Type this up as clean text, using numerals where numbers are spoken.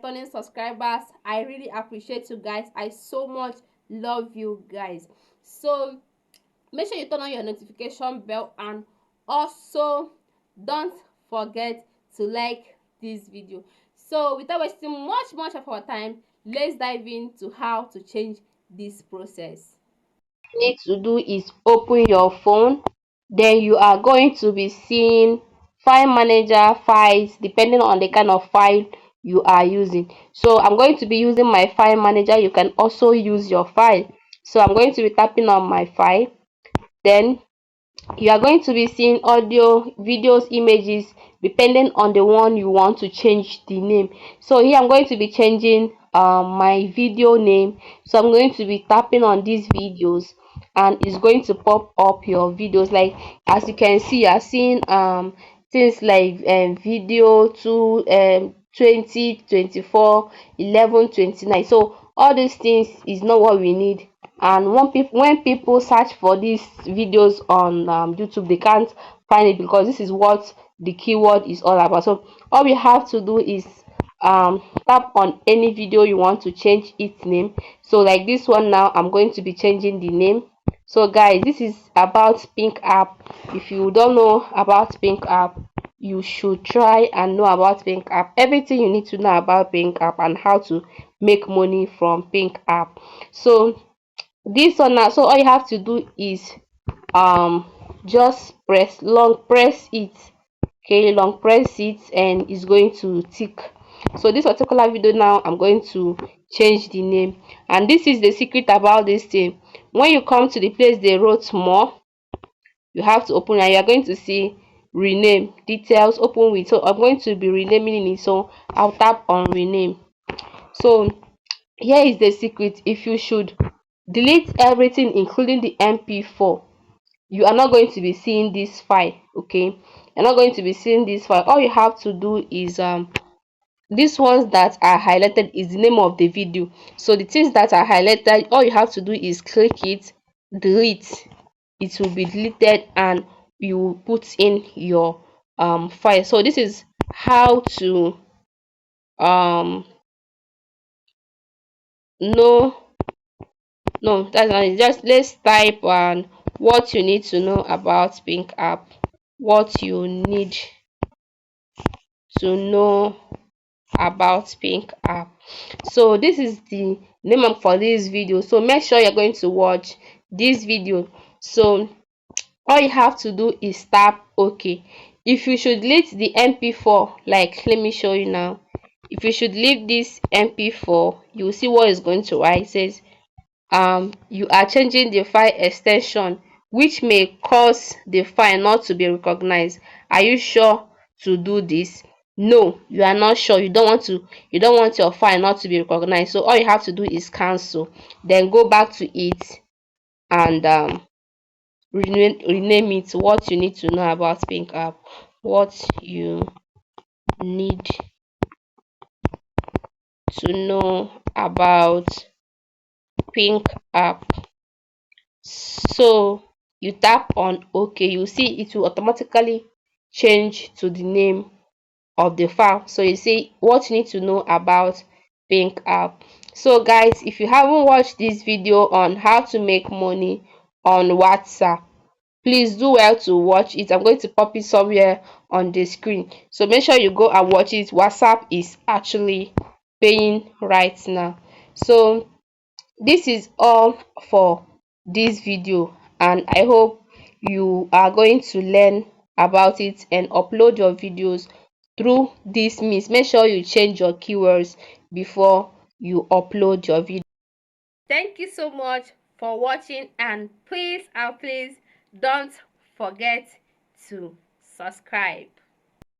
returning subscribers. I really appreciate you guys. I so much love you guys. So make sure you turn on your notification bell, and also don't forget to like this video. So without wasting much of our time, let's dive into how to change this process. You need to do is open your phone, then you are going to be seeing file manager, files, depending on the kind of file you are using. So I'm going to be using my file manager. You can also use your file. So I'm going to be tapping on my file, then you are going to be seeing audio, videos, images, depending on the one you want to change the name. So here I'm going to be changing my video name. So I'm going to be tapping on these videos, and it's going to pop up your videos. Like as you can see, you are seeing things like video to 20 24 11 29. So all these things is not what we need, and when people search for these videos on YouTube, they can't find it because this is what the keyword is all about. So all we have to do is tap on any video you want to change its name. So like this one, now I'm going to be changing the name. So guys, this is about Pink app. If you don't know about Pink app, you should try and know about Pink app. Everything you need to know about Pink app and how to make money from Pink app. So this one now, so all you have to do is um just press it. Okay, long press it, and it's going to tick. So this particular video now, I'm going to change the name, and this is the secret about this thing. When you come to the place they wrote more, you have to open, and you're going to see rename details, open with. So I'm going to be renaming it, so I'll tap on rename. So here is the secret. If you should delete everything including the mp4, you are not going to be seeing this file. Okay, you're not going to be seeing this file. All you have to do is these ones that are highlighted is the name of the video. So the things that are highlighted, all you have to do is click it, delete. It will be deleted, and you put in your file. So this is how to um know. No, that's not it. Just let's type on what you need to know about Pink app. What you need to know about Pink app. So this is the name for this video. So make sure you're going to watch this video. So all you have to do is tap OK. If you should delete the mp4, like let me show you now. If you should leave this mp4, you will see what is going to write. It says you are changing the file extension, which may cause the file not to be recognized. Are you sure to do this? No, you are not sure. You don't want your file not to be recognized. So all you have to do is cancel, then go back to it, and rename it. What you need to know about Pink app. What you need to know about Pink app. So you tap on OK, you see it will automatically change to the name of the file. So you see what you need to know about Pink app. So guys, if you haven't watched this video on how to make money on WhatsApp, please do well to watch it. I'm going to pop it somewhere on the screen, so make sure you go and watch it. WhatsApp is actually paying right now. So this is all for this video, and I hope you are going to learn about it and upload your videos through this means. Make sure you change your keywords before you upload your video. Thank you so much for watching, and please don't forget to subscribe.